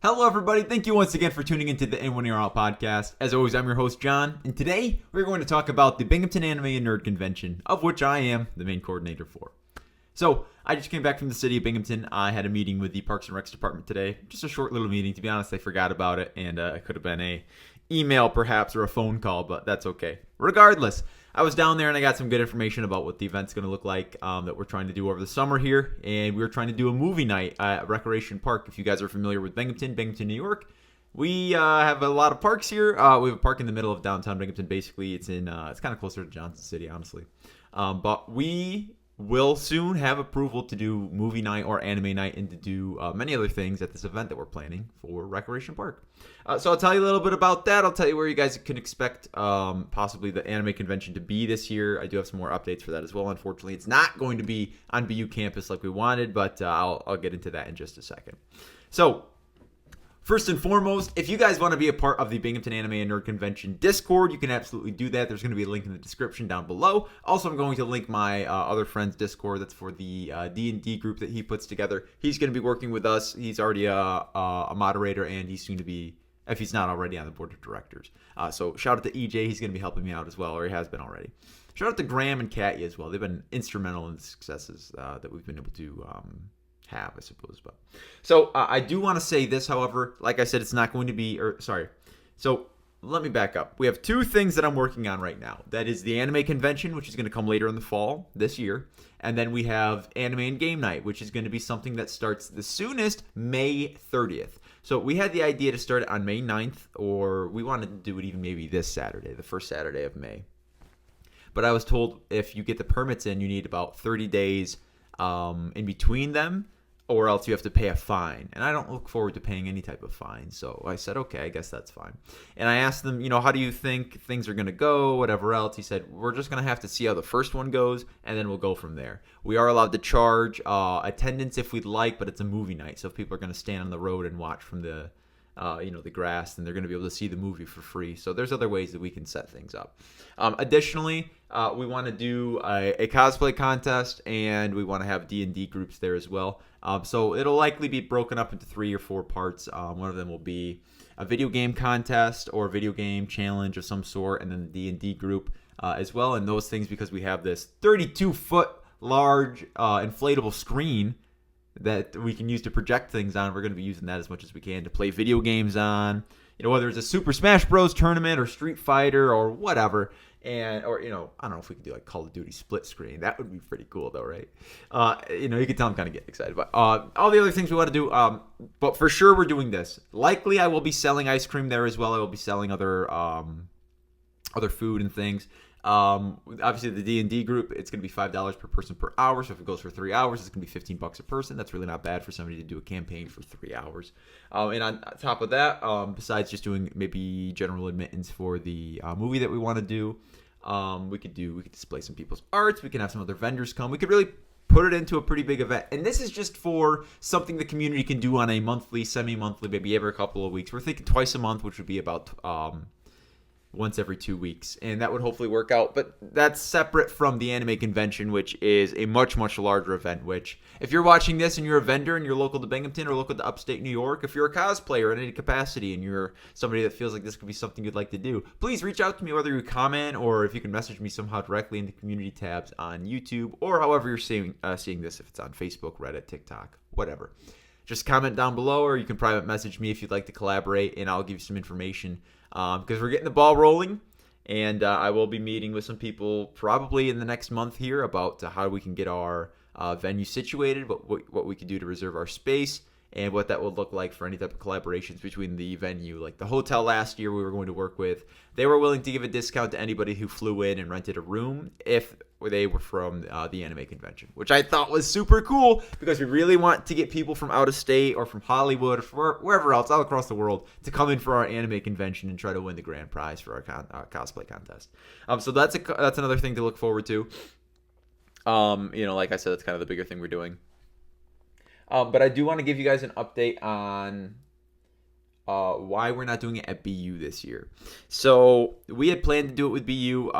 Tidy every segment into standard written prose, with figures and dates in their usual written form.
Hello, everybody. Thank you once again for tuning into the In When You're Out podcast. As always, I'm your host, John, and today we're going to talk about the Binghamton Anime and Nerd Convention, of which I am the main coordinator for. So, I just came back from the city of Binghamton. I had a meeting with the Parks and Recs department today. Just a short little meeting. To be honest, I forgot about it, and it could have been a email perhaps or a phone call, but that's okay. Regardless, I was down there and I got some good information about what the event's going to look like that we're trying to do over the summer here. And we were trying to do a movie night at Recreation Park. If you guys are familiar with Binghamton, New York, we have a lot of parks here. We have a park in the middle of downtown Binghamton. Basically, it's kind of closer to Johnson City, honestly. But we will soon have approval to do movie night or anime night and to do many other things at this event that we're planning for Recreation Park. So I'll tell you a little bit about that. I'll tell you where you guys can expect possibly the anime convention to be this year. I do have some more updates for that as well. Unfortunately, it's not going to be on BU campus like we wanted, but I'll get into that in just a second. So, first and foremost, if you guys want to be a part of the Binghamton Anime and Nerd Convention Discord, you can absolutely do that. There's going to be a link in the description down below. Also, I'm going to link my other friend's Discord. That's for the D&D group that he puts together. He's going to be working with us. He's already a moderator, and he's soon to be, if he's not already, on the board of directors. So shout out to EJ. He's going to be helping me out as well, or he has been already. Shout out to Graham and Katya as well. They've been instrumental in the successes that we've been able to have, I suppose. But so I do want to say this, however, like I said, it's not going to be, so let me back up. We have two things that I'm working on right now. That is the anime convention, which is going to come later in the fall this year. And then we have anime and game night, which is going to be something that starts the soonest, May 30th. So we had the idea to start it on May 9th, or we wanted to do it even maybe this Saturday, the first Saturday of May. But I was told if you get the permits in, you need about 30 days in between them, or else you have to pay a fine. And I don't look forward to paying any type of fine. So I said, okay, I guess that's fine. And I asked them, how do you think things are going to go, whatever else. He said, we're just going to have to see how the first one goes, and then we'll go from there. We are allowed to charge attendance if we'd like, but it's a movie night. So if people are going to stand on the road and watch from the grass, then they're going to be able to see the movie for free. So there's other ways that we can set things up. Additionally, we want to do a cosplay contest, and we want to have D&D groups there as well. So it'll likely be broken up into 3 or 4 parts. One of them will be a video game contest or a video game challenge of some sort, and then the D&D group as well. And those things, because we have this 32-foot large inflatable screen that we can use to project things on, we're going to be using that as much as we can to play video games on. Whether it's a Super Smash Bros. Tournament or Street Fighter or whatever. Or I don't know if we could do like Call of Duty split screen. That would be pretty cool though, right? You can tell I'm kind of getting excited. But all the other things we want to do. But for sure we're doing this. Likely I will be selling ice cream there as well. I will be selling other food and things. Obviously the D&D group, it's going to be $5 per person per hour. So if it goes for 3 hours, it's going to be $15 a person. That's really not bad for somebody to do a campaign for 3 hours. And on top of that, besides just doing maybe general admittance for the movie that we want to do, we could display some people's arts. We can have some other vendors come. We could really put it into a pretty big event. And this is just for something the community can do on a monthly, semi-monthly, maybe every couple of weeks. We're thinking twice a month, which would be about once every 2 weeks, and that would hopefully work out. But that's separate from the anime convention, which is a much, much larger event, which if you're watching this and you're a vendor and you're local to Binghamton or local to upstate New York, if you're a cosplayer in any capacity and you're somebody that feels like this could be something you'd like to do, please reach out to me, whether you comment or if you can message me somehow directly in the community tabs on YouTube or however you're seeing this, if it's on Facebook, Reddit, TikTok, whatever. Just comment down below, or you can private message me if you'd like to collaborate, and I'll give you some information because we're getting the ball rolling, and I will be meeting with some people probably in the next month here about how we can get our venue situated, what we can do to reserve our space, and what that would look like for any type of collaborations between the venue. Like the hotel last year we were going to work with, they were willing to give a discount to anybody who flew in and rented a room if they were from the anime convention, which I thought was super cool because we really want to get people from out of state or from Hollywood or wherever else, all across the world, to come in for our anime convention and try to win the grand prize for our cosplay contest. So that's another thing to look forward to. Like I said, that's kind of the bigger thing we're doing. But I do want to give you guys an update on why we're not doing it at BU this year. So we had planned to do it with BU.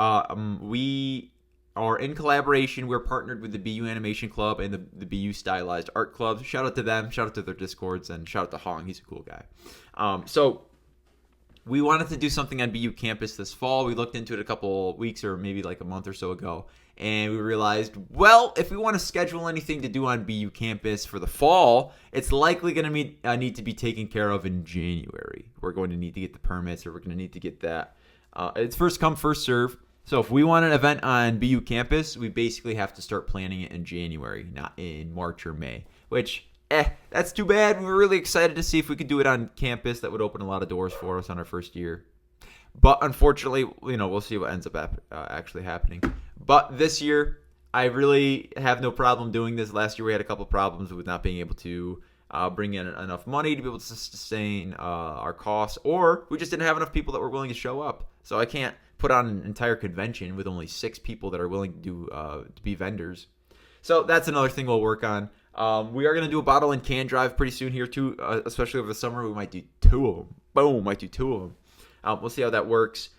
We are in collaboration. We're partnered with the BU Animation Club and the BU Stylized Art Club. Shout out to them. Shout out to their Discords. And shout out to Hong. He's a cool guy. So we wanted to do something on BU campus this fall. We looked into it a couple weeks or maybe like a month or so ago. And we realized, well, if we want to schedule anything to do on BU campus for the fall, it's likely going to need to be taken care of in January. We're going to need to get the permits, or we're going to need to get that. It's first come, first serve. So if we want an event on BU campus, we basically have to start planning it in January, not in March or May, which, that's too bad. We were really excited to see if we could do it on campus. That would open a lot of doors for us on our first year. But unfortunately, we'll see what ends up actually happening. But this year, I really have no problem doing this. Last year, we had a couple problems with not being able to bring in enough money to be able to sustain our costs, or we just didn't have enough people that were willing to show up. So I can't put on an entire convention with only 6 people that are willing to be vendors. So that's another thing we'll work on. We are going to do a bottle and can drive pretty soon here too, especially over the summer. We might do 2 of them. Boom, might do 2 of them. We'll see how that works.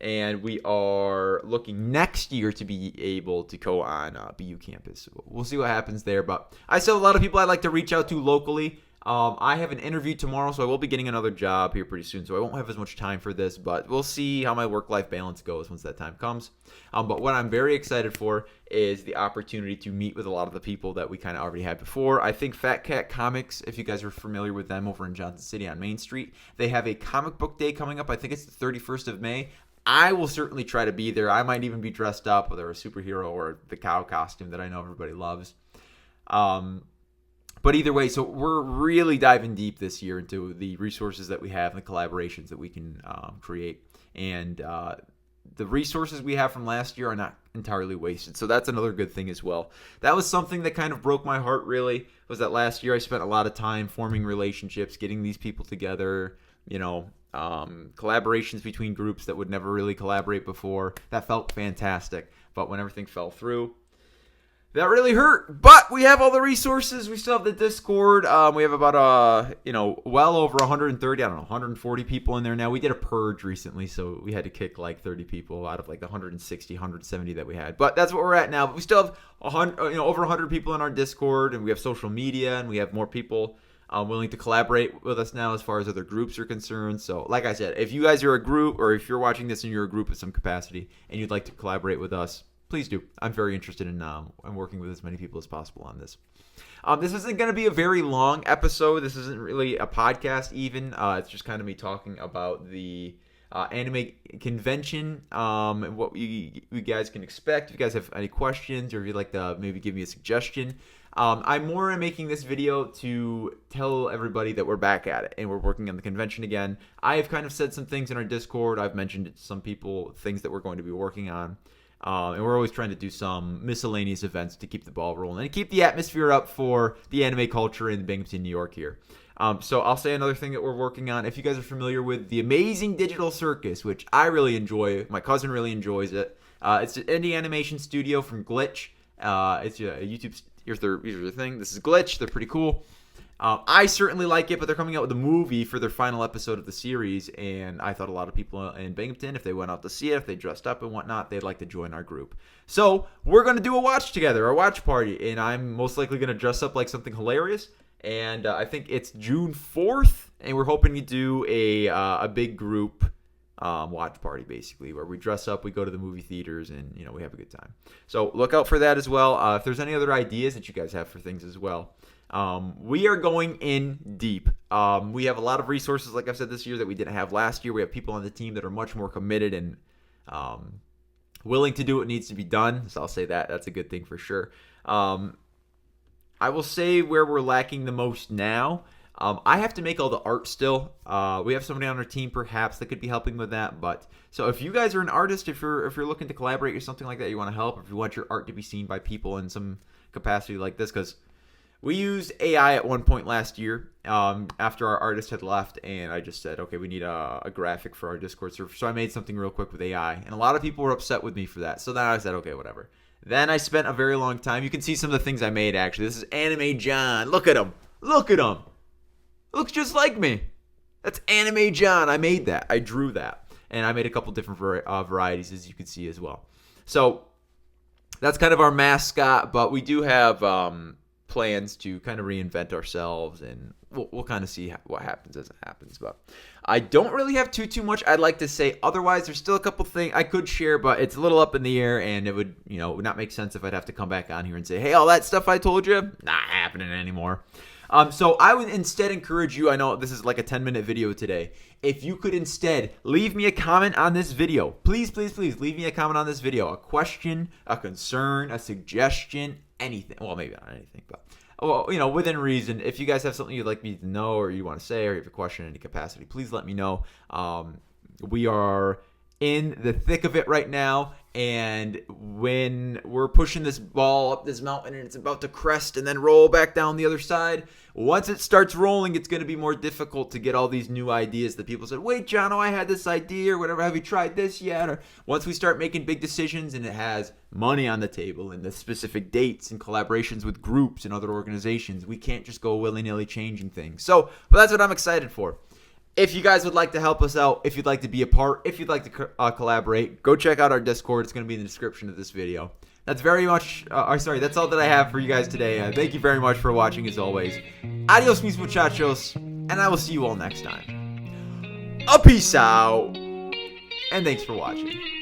And we are looking next year to be able to go on BU campus. We'll see what happens there. But I still have a lot of people I'd like to reach out to locally. I have an interview tomorrow, so I will be getting another job here pretty soon. So I won't have as much time for this, but we'll see how my work-life balance goes once that time comes. But what I'm very excited for is the opportunity to meet with a lot of the people that we kind of already had before. I think Fat Cat Comics, if you guys are familiar with them over in Johnson City on Main Street, they have a comic book day coming up. I think it's the 31st of May. I will certainly try to be there. I might even be dressed up, whether a superhero or the cow costume that I know everybody loves. But either way, so we're really diving deep this year into the resources that we have and the collaborations that we can create. And the resources we have from last year are not entirely wasted. So that's another good thing as well. That was something that kind of broke my heart, really, was that last year I spent a lot of time forming relationships, getting these people together, collaborations between groups that would never really collaborate before. That felt fantastic. But when everything fell through, that really hurt. But we have all the resources. We still have the Discord. We have about well over 130, 140 people in there now. We did a purge recently, so we had to kick like 30 people out of like the 160, 170 that we had. But that's what we're at now. But we still have over 100 people in our Discord, and we have social media, and we have more people willing to collaborate with us now as far as other groups are concerned. So like I said, if you guys are a group, or if you're watching this and you're a group of some capacity and you'd like to collaborate with us, please do. I'm very interested in working with as many people as possible on this. This isn't going to be a very long episode. This isn't really a podcast even. It's just kind of me talking about the anime convention and what you guys can expect. If you guys have any questions, or if you'd like to maybe give me a suggestion. I'm more making this video to tell everybody that we're back at it and we're working on the convention again. I've kind of said some things in our Discord. I've mentioned to some people things that we're going to be working on. And we're always trying to do some miscellaneous events to keep the ball rolling and keep the atmosphere up for the anime culture in Binghamton, New York here. So I'll say another thing that we're working on. If you guys are familiar with the Amazing Digital Circus, which I really enjoy, my cousin really enjoys it. It's an indie animation studio from Glitch. It's a YouTube. Here's their thing. This is Glitch. They're pretty cool. I certainly like it, but they're coming out with a movie for their final episode of the series, and I thought a lot of people in Binghamton, if they went out to see it, if they dressed up and whatnot, they'd like to join our group. So we're going to do a watch together, a watch party, and I'm most likely going to dress up like something hilarious, and I think it's June 4th, and we're hoping to do a big group watch party, basically, where we dress up, we go to the movie theaters, and we have a good time. So look out for that as well. If there's any other ideas that you guys have for things as well. We are going in deep. We have a lot of resources, like I've said, this year that we didn't have last year. We have people on the team that are much more committed and willing to do what needs to be done. So I'll say that's a good thing for sure. I will say where we're lacking the most now. I have to make all the art still. We have somebody on our team perhaps that could be helping with that. But so if you guys are an artist, if you're looking to collaborate or something like that, you want to help, if you want your art to be seen by people in some capacity like this, because we used AI at one point last year after our artist had left, and I just said, okay, we need a graphic for our Discord server. So I made something real quick with AI, and a lot of people were upset with me for that. So then I said, okay, whatever. Then I spent a very long time. You can see some of the things I made, actually. This is Anime John. Look at him. Look at him. Looks just like me. That's Anime John. I made that. I drew that. And I made a couple different varieties, as you can see as well. So that's kind of our mascot, but we do have plans to kind of reinvent ourselves, and we'll kind of see what happens as it happens. But I don't really have too much I'd like to say. Otherwise, there's still a couple things I could share, but it's a little up in the air, and it would, would not make sense if I'd have to come back on here and say, hey, all that stuff I told you, not happening anymore. So I would instead encourage you, I know this is like a 10-minute video today, if you could instead leave me a comment on this video. Please leave me a comment on this video. A question, a concern, a suggestion, anything. Well, maybe not anything, but within reason. If you guys have something you'd like me to know, or you want to say, or you have a question in any capacity, please let me know. We are in the thick of it right now, and when we're pushing this ball up this mountain and it's about to crest and then roll back down the other side, once it starts rolling, it's going to be more difficult to get all these new ideas that people said, wait, John, I had this idea or whatever, have you tried this yet? Or once we start making big decisions and it has money on the table and the specific dates and collaborations with groups and other organizations, we can't just go willy-nilly changing things. But that's what I'm excited for. If you guys would like to help us out, if you'd like to be a part, if you'd like to collaborate, go check out our Discord. It's going to be in the description of this video. That's very much, that's all that I have for you guys today. Thank you very much for watching as always. Adios, mis muchachos, and I will see you all next time. A peace out, and thanks for watching.